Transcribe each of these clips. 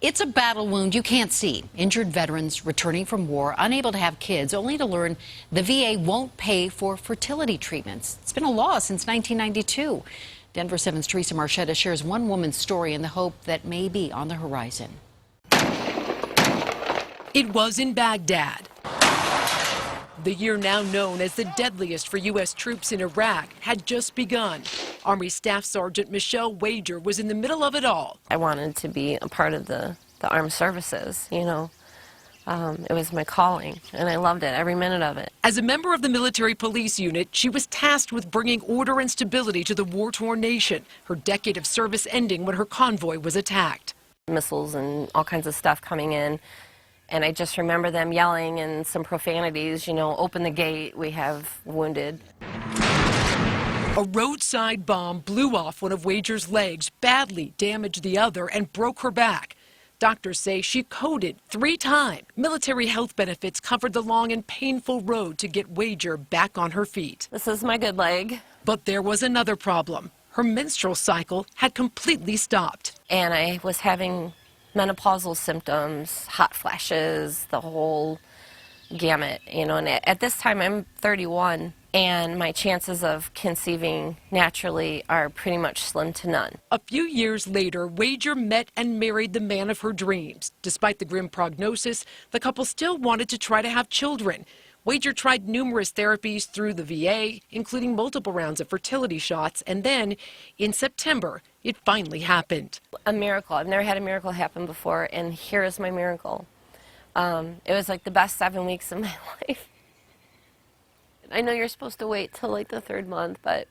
It's a battle wound you can't see. Injured veterans returning from war, unable to have kids, only to learn the VA won't pay for fertility treatments. It's been a law since 1992. Denver 7's Theresa Marchetta shares one woman's story in the hope that may be on the horizon. It was in Baghdad. The year now known as the deadliest for U.S. troops in Iraq had just begun. Army Staff Sergeant Michelle Wager was in the middle of it all. I wanted to be a part of the armed services, you know. It was my calling, and I loved it, every minute of it. As a member of the military police unit, she was tasked with bringing order and stability to the war-torn nation, her decade of service ending when her convoy was attacked. Missiles and all kinds of stuff coming in. And I just remember them yelling and some profanities, you know, open the gate, we have wounded. A roadside bomb blew off one of Wager's legs, badly damaged the other, and broke her back. Doctors say she coded 3 times. Military health benefits covered the long and painful road to get Wager back on her feet. This is my good leg. But there was another problem. Her menstrual cycle had completely stopped. And I was having menopausal symptoms, hot flashes, the whole gamut, you know. And at this time I'm 31, and my chances of conceiving naturally are pretty much slim to none. A few years later, Wager met and married the man of her dreams. Despite the grim prognosis, the couple still wanted to try to have children. Wager tried numerous therapies through the VA, including multiple rounds of fertility shots, and then, in September, it finally happened. A miracle. I've never had a miracle happen before, and here is my miracle. It was like the best 7 weeks of my life. I know you're supposed to wait till like the 3rd month, but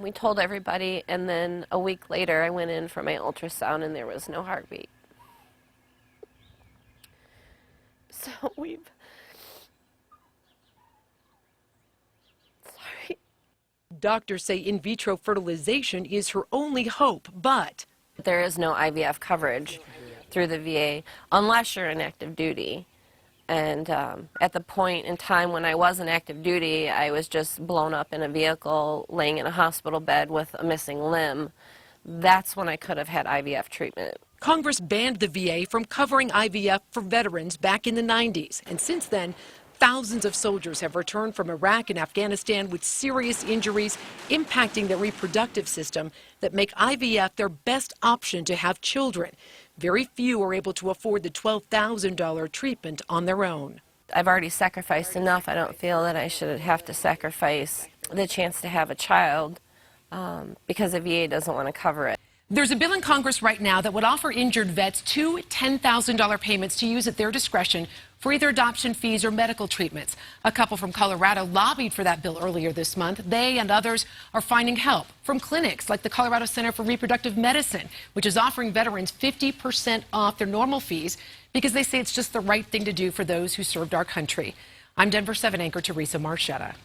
we told everybody, and then a week later I went in for my ultrasound and there was no heartbeat. So Sorry. Doctors say in vitro fertilization is her only hope, but there is no IVF coverage through the VA unless you're in active duty. And at the point in time when I was in active duty, I was just blown up in a vehicle, laying in a hospital bed with a missing limb. That's when I could have had IVF treatment. Congress banned the VA from covering IVF for veterans back in the 90s. And since then, thousands of soldiers have returned from Iraq and Afghanistan with serious injuries impacting their reproductive system that make IVF their best option to have children. Very few are able to afford the $12,000 treatment on their own. I've already sacrificed enough. I don't feel that I should have to sacrifice the chance to have a child because the VA doesn't want to cover it. There's a bill in Congress right now that would offer injured vets 2 $10,000 payments to use at their discretion for either adoption fees or medical treatments. A couple from Colorado lobbied for that bill earlier this month. They and others are finding help from clinics like the Colorado Center for Reproductive Medicine, which is offering veterans 50% off their normal fees because they say it's just the right thing to do for those who served our country. I'm Denver 7 anchor Theresa Marchetta.